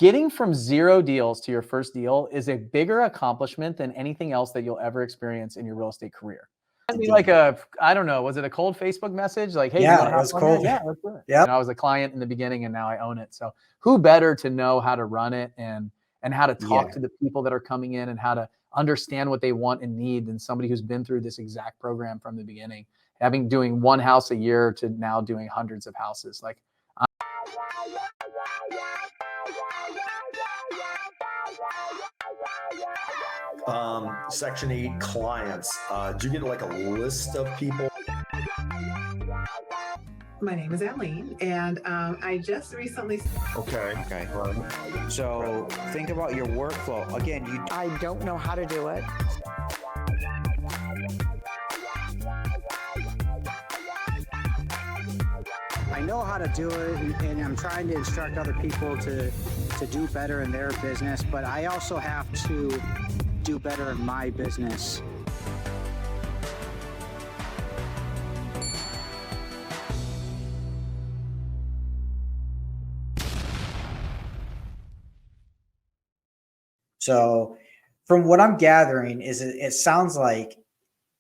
getting from 0 deals to your first deal is a bigger accomplishment than anything else that you'll ever experience in your real estate career. Like I don't know, was it a cold Facebook message? Like, hey, yeah, you want to it was cold. Yeah, let's do it. Yep. I was a client in the beginning and now I own it. So who better to know how to run it and how to talk to the people that are coming in and how to understand what they want and need than somebody who's been through this exact program from the beginning, doing 1 house a year to now doing hundreds of houses. Like, Section 8 clients. Do you get like a list of people? My name is Aline, and I just recently. Okay. So think about your workflow. Again, I don't know how to do it. I know how to do it, and I'm trying to instruct other people to do better in their business, but I also have to do better in my business. So from what I'm gathering is it sounds like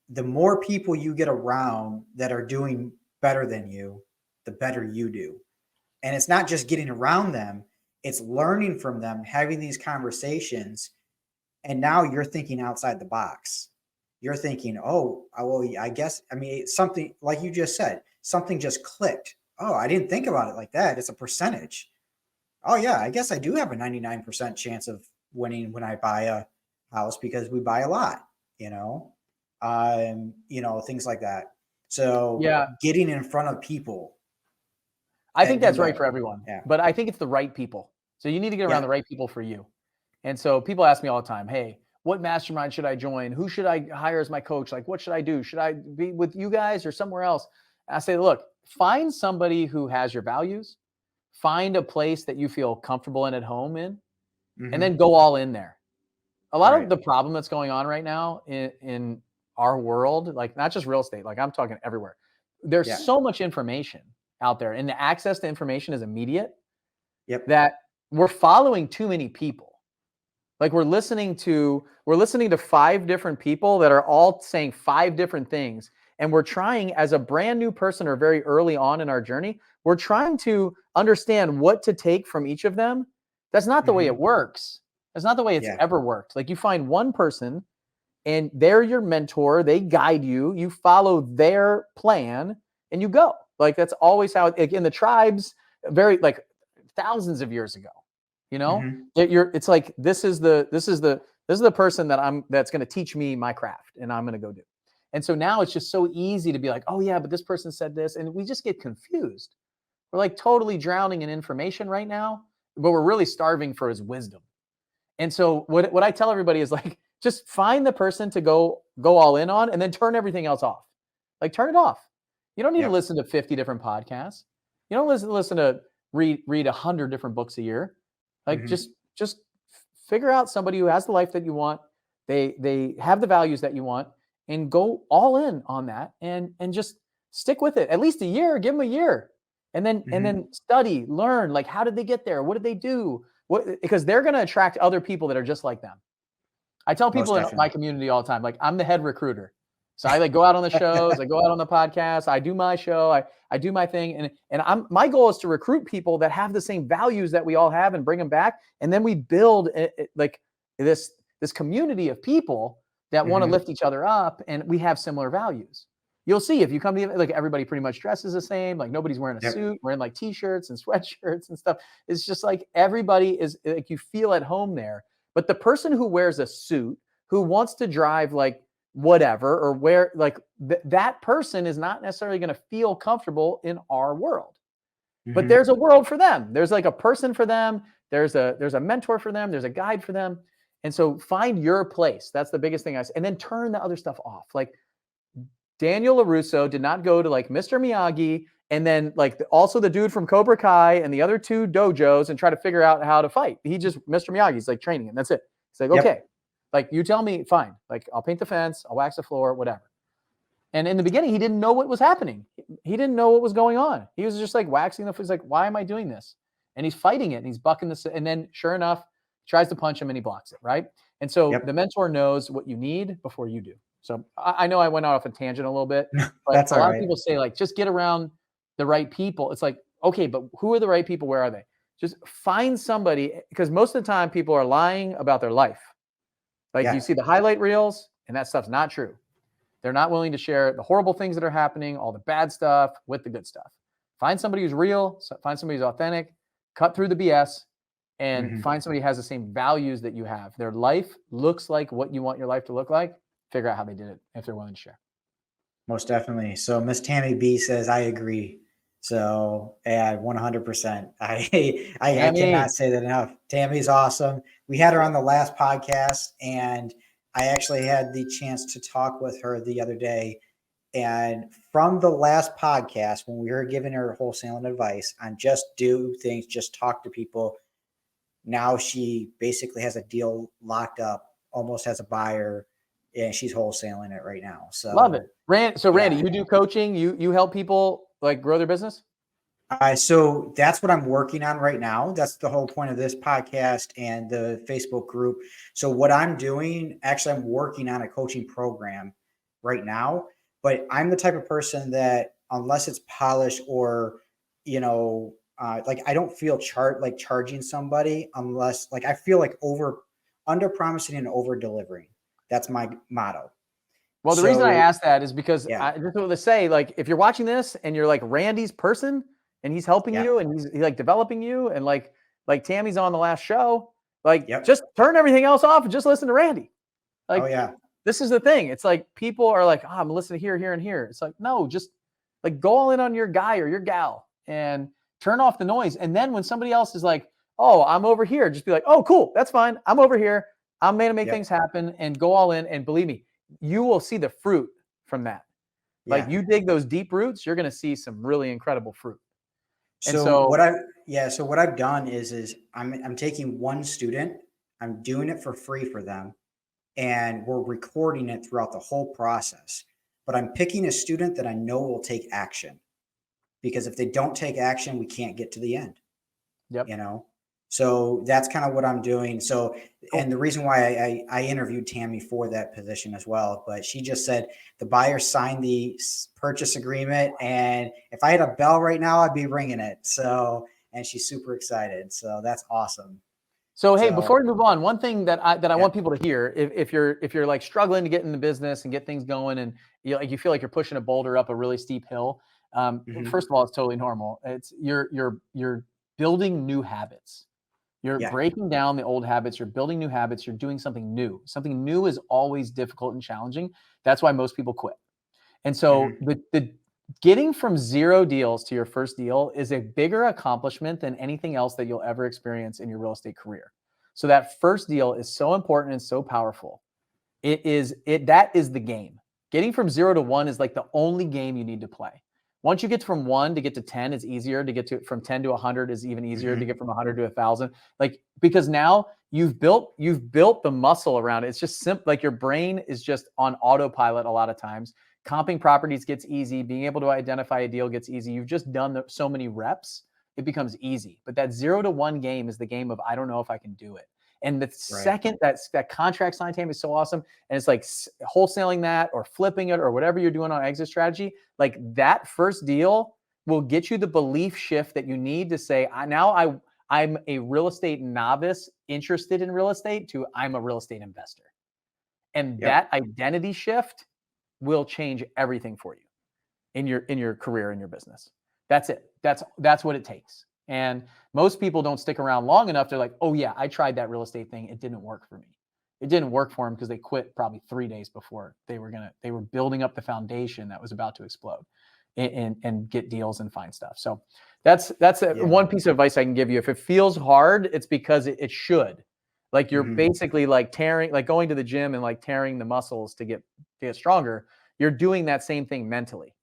the more people you get around that are doing better than you, the better you do. And it's not just getting around them, it's learning from them, having these conversations. And now you're thinking outside the box. You're thinking, oh, well, I guess, I mean, something like you just said, something just clicked. Oh, I didn't think about it like that. It's a percentage. Oh yeah, I guess I do have a 99% chance of winning when I buy a house because we buy a lot, things like that. So getting in front of people. I think that's right for everyone, but I think it's the right people. So you need to get around the right people for you. And so people ask me all the time, hey, what mastermind should I join? Who should I hire as my coach? Like, what should I do? Should I be with you guys or somewhere else? I say, look, find somebody who has your values, find a place that you feel comfortable and at home in, and then go all in there. A lot of the problem that's going on right now in our world, like not just real estate, like I'm talking everywhere. There's so much information out there and the access to information is immediate that we're following too many people. Like we're listening to 5 different people that are all saying 5 different things. And we're trying as a brand new person or very early on in our journey, we're trying to understand what to take from each of them. That's not the way it works. That's not the way it's ever worked. Like you find one person and they're your mentor. They guide you, you follow their plan and you go. Like that's always how in the tribes, very like thousands of years ago, it's like, this is the person that's going to teach me my craft and I'm going to go do. And so now it's just so easy to be like, oh yeah, but this person said this. And we just get confused. We're like totally drowning in information right now, but we're really starving for his wisdom. And so what I tell everybody is like, just find the person to go all in on and then turn everything else off. Like turn it off. You don't need to listen to 50 different podcasts. You don't listen to read 100 different books a year. Like just figure out somebody who has the life that you want. They have the values that you want and go all in on that and just stick with it. At least a year, give them a year. And then study, learn, like how did they get there? What did they do? Because they're going to attract other people that are just like them. I tell people in my community all the time, like I'm the head recruiter. So I like go out on the shows, I go out on the podcast, I do my show, I do my thing. And my goal is to recruit people that have the same values that we all have and bring them back. And then we build like this community of people that want to lift each other up and we have similar values. You'll see if you come to like everybody pretty much dresses the same, like nobody's wearing a suit, wearing like t-shirts and sweatshirts and stuff. It's just like everybody is like you feel at home there. But the person who wears a suit, who wants to drive like whatever or wear like that person is not necessarily going to feel comfortable in our world. But there's a world for them. There's like a person for them. There's a mentor for them. There's a guide for them. And so find your place. That's the biggest thing I say. And then turn the other stuff off. Like Daniel LaRusso did not go to like Mr. Miyagi and then like also the dude from Cobra Kai and the other 2 dojos and try to figure out how to fight. He just, Mr. Miyagi's like training and that's it. It's like, okay, like you tell me, fine. Like I'll paint the fence, I'll wax the floor, whatever. And in the beginning, he didn't know what was happening. He didn't know what was going on. He was just like waxing the, he's like, why am I doing this? and he's fighting it and he's bucking this. And then sure enough, tries to punch him and he blocks it. Right. And so the mentor knows what you need before you do. So I know I went off a tangent a little bit, but That's a lot all right. of people say like, just get around the right people. It's like, okay, but who are the right people? Where are they? Just find somebody, because most of the time people are lying about their life. Like you see the highlight reels and that stuff's not true. They're not willing to share the horrible things that are happening, all the bad stuff with the good stuff. Find somebody who's real, find somebody who's authentic, cut through the BS, and find somebody who has the same values that you have. Their life looks like what you want your life to look like. Figure out how they did it if they're willing to share. Most definitely. So Miss Tammy B says, I agree. So yeah, 100%. I cannot say that enough. Tammy's awesome. We had her on the last podcast, and I actually had the chance to talk with her the other day. And from the last podcast, when we were giving her wholesaling advice on just do things, just talk to people, now she basically has a deal locked up, almost has a buyer, and she's wholesaling it right now. So love it. Randy, you do coaching, you help people like grow their business? So that's what I'm working on right now. That's the whole point of this podcast and the Facebook group. So what I'm doing, actually, I'm working on a coaching program right now, but I'm the type of person that unless it's polished or, like I don't feel charging somebody unless like I feel like under promising and over delivering. That's my motto. Well, the reason I asked that is because I just want to say, like, if you're watching this and you're like Randy's person and he's helping you and he's like developing you and like Tammy's on the last show, like just turn everything else off and just listen to Randy. Like, this is the thing. It's like people are like, I'm listening here, here, and here. It's like, no, just like go all in on your guy or your gal and turn off the noise. And then when somebody else is like, oh, I'm over here, just be like, oh, cool, that's fine. I'm over here. I'm going to make things happen and go all in. And believe me, you will see the fruit from that. Like you dig those deep roots, you're going to see some really incredible fruit. So what I've done is I'm taking one student, I'm doing it for free for them, and we're recording it throughout the whole process. But I'm picking a student that I know will take action, because if they don't take action, we can't get to the end. So that's kind of what I'm doing. So, and the reason why I interviewed Tammy for that position as well, but she just said the buyer signed the purchase agreement, and if I had a bell right now, I'd be ringing it. So, and she's super excited. So that's awesome. So, hey, before we move on, one thing that I want people to hear, if you're like struggling to get in the business and get things going, and you feel like you're pushing a boulder up a really steep hill, first of all, it's totally normal. It's you're building new habits. You're breaking down the old habits. You're building new habits. You're doing something new. Something new is always difficult and challenging. That's why most people quit. And so the getting from 0 deals to your first deal is a bigger accomplishment than anything else that you'll ever experience in your real estate career. So that first deal is so important and so powerful. That is the game. Getting from 0 to 1 is like the only game you need to play. Once you get from 1 to get to 10, it's easier to get to from 10 to 100 is even easier to get from 100 to 1,000. Like, because now you've built the muscle around it. It's just simple. Like your brain is just on autopilot a lot of times. Comping properties gets easy. Being able to identify a deal gets easy. You've just done so many reps, it becomes easy. But that 0 to 1 game is the game of, I don't know if I can do it. And the second that contract sign time is so awesome. And it's like wholesaling that or flipping it or whatever you're doing on exit strategy, like that first deal will get you the belief shift that you need to say, I'm a real estate novice interested in real estate to I'm a real estate investor. And that identity shift will change everything for you in your career, in your business. That's it. That's what it takes. And most people don't stick around long enough. They're like, oh yeah, I tried that real estate thing. It didn't work for me. It didn't work for them because they quit probably 3 days before they were building up the foundation that was about to explode and get deals and find stuff. So that's one piece of advice I can give you. If it feels hard, it's because it should. Like you're basically like going to the gym and like tearing the muscles to get stronger. You're doing that same thing mentally.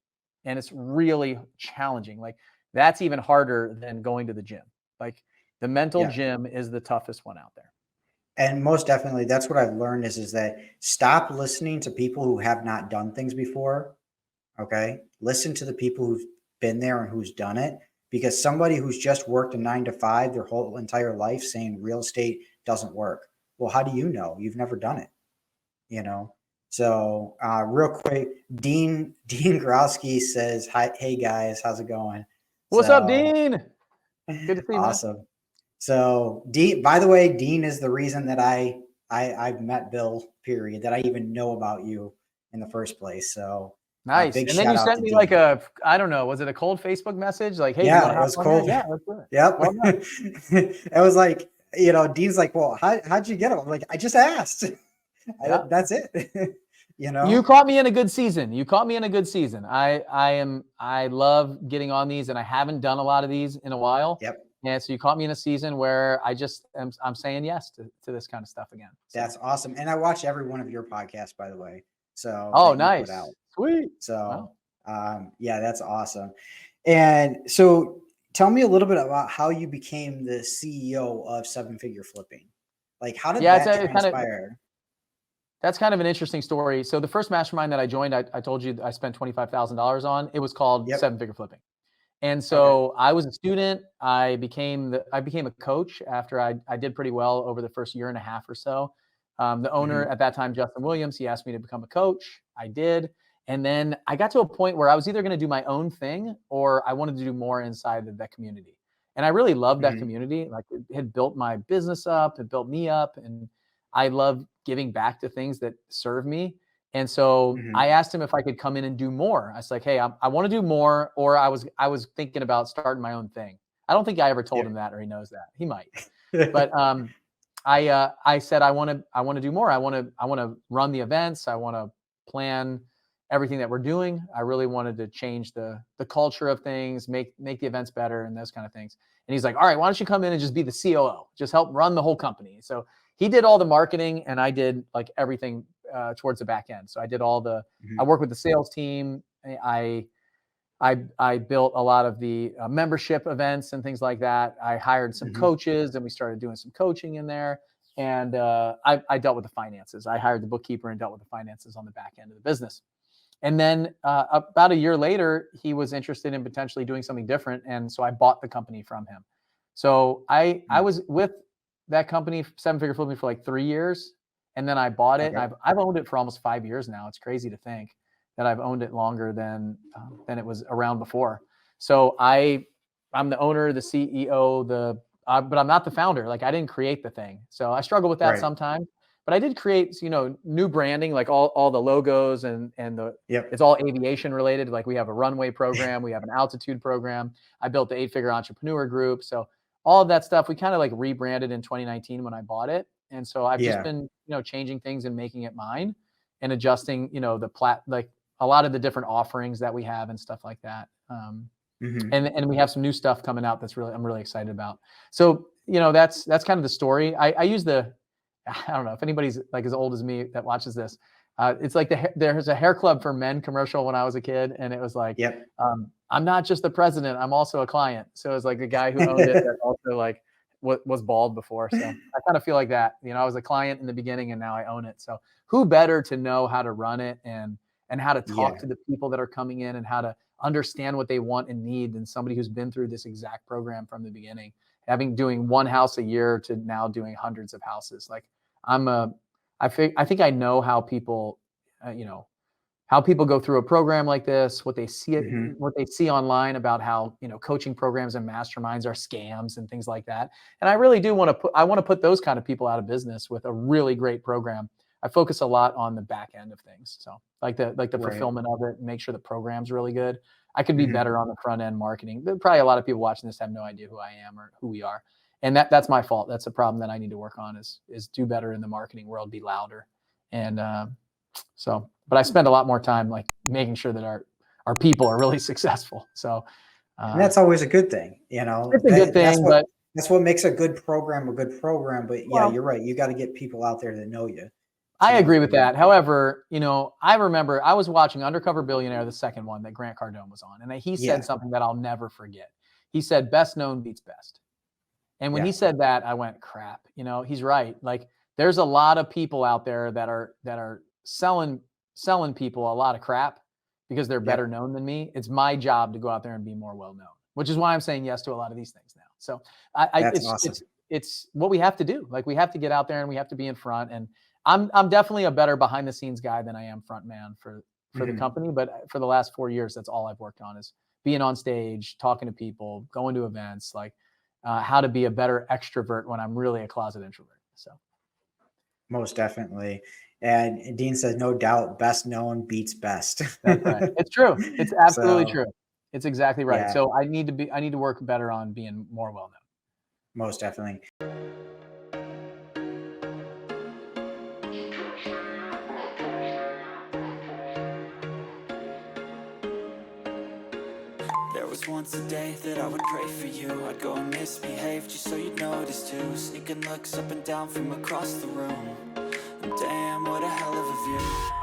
And it's really challenging. Like that's even harder than going to the gym. Like the mental gym is the toughest one out there. And most definitely, that's what I've learned is that stop listening to people who have not done things before. Okay. Listen to the people who've been there and who's done it. because somebody who's just worked a 9 to 5 their whole entire life saying real estate doesn't work. Well, how do you know? You've never done it, you know? So real quick, Dean Groski says, "Hi, hey guys, how's it going?" What's up, Dean? Good to see you. Awesome. Man. So Dean, by the way, Dean is the reason that I've met Bill, period, that I even know about you in the first place. So nice. And then you sent me like a, I don't know, was it a cold Facebook message? Like, hey, yeah, it was cold. Yeah, let's do it. Yep. Well it was like, you know, Dean's like, well, how'd you get him? I'm like, I just asked. Yeah. That's it. You know, you caught me in a good season. I love getting on these, and I haven't done a lot of these in a while. Yep. And so you caught me in a season where I'm saying yes to this kind of stuff again. So. That's awesome. And I watch every one of your podcasts, by the way. So nice. Sweet. So yeah, that's awesome. And so tell me a little bit about how you became the CEO of Seven Figure Flipping. Like, how did that transpire? That's kind of an interesting story. So the first mastermind that I joined, I told you I spent $25,000 on. It was called Seven Figure Flipping. And so I was a student. I became a coach after I did pretty well over the first year and a half or so. The owner at that time, Justin Williams, he asked me to become a coach. I did. And then I got to a point where I was either going to do my own thing or I wanted to do more inside of that community. And I really loved that community. Like, it had built my business up, it built me up, and I love giving back to things that serve me. And so I asked him if I could come in and do more. I was like, hey, I want to do more. Or I was thinking about starting my own thing. I don't think I ever told him that, or he knows that. He might. But I said, I want to do more. I want to run the events. I want to plan everything that we're doing. I really wanted to change the culture of things, make the events better and those kind of things. And he's like, all right, why don't you come in and just be the COO? Just help run the whole company. So he did all the marketing and I did like everything towards the back end. So I did all the, I worked with the sales team. I built a lot of the membership events and things like that. I hired some coaches and we started doing some coaching in there. And I dealt with the finances. I hired the bookkeeper and dealt with the finances on the back end of the business. And then about a year later, he was interested in potentially doing something different. And so I bought the company from him. So I was with that company, Seven Figure Flipping, for like 3 years. And then I bought it. And I've owned it for almost 5 years now. It's crazy to think that I've owned it longer than it was around before. So I'm the owner, the CEO, but I'm not the founder. Like, I didn't create the thing. So I struggle with that sometimes. But I did create, new branding, like all the logos and it's all aviation related. Like, we have a runway program, we have an altitude program. I built the 8-figure entrepreneur group. So all of that stuff, we kind of like rebranded in 2019 when I bought it. And so I've just been, changing things and making it mine and adjusting, like a lot of the different offerings that we have and stuff like that. And we have some new stuff coming out I'm really excited about. So, that's kind of the story. I use I don't know if anybody's like as old as me that watches this. It's like there's a hair club for men commercial when I was a kid. And it was like, I'm not just the president, I'm also a client. So it's like the guy who owned it that also like was bald before. So I kind of feel like that, I was a client in the beginning and now I own it. So who better to know how to run it and how to talk to the people that are coming in and how to understand what they want and need than somebody who's been through this exact program from the beginning, doing one house a year to now doing hundreds of houses. Like, I think I know how people, how people go through a program like this, what they see what they see online about how, coaching programs and masterminds are scams and things like that. And I really do want to put those kind of people out of business with a really great program. I focus a lot on the back end of things. So like the fulfillment of it, make sure the program's really good. I could be better on the front end marketing. Probably a lot of people watching this have no idea who I am or who we are. And that's my fault. That's a problem that I need to work on is do better in the marketing world, be louder. And but I spend a lot more time like making sure that our people are really successful. So and that's always a good thing, It's a good thing, that's what makes a good program a good program. But you're right. You got to get people out there that know you. I agree with that. However, I remember I was watching Undercover Billionaire, the second one that Grant Cardone was on, and he said something that I'll never forget. He said, "Best known beats best." And when he said that, I went, crap, he's right. Like, there's a lot of people out there that are selling people a lot of crap because they're better known than me. It's my job to go out there and be more well known, which is why I'm saying yes to a lot of these things now. So That's awesome. It's what we have to do. Like we have to get out there and we have to be in front. And I'm definitely a better behind the scenes guy than I am front man for the company. But for the last 4 years, that's all I've worked on is being on stage, talking to people, going to events, like how to be a better extrovert when I'm really a closet introvert. So most definitely. And Dean says, no doubt, best known beats best. that's right. It's true. It's absolutely So, true. It's exactly right. yeah. So I need to work better on being more well known. Most definitely. There was once a day that I would pray for you. I'd go and misbehave just so you'd notice too. Sneaking looks up and down from across the room. And damn, what a hell of a view.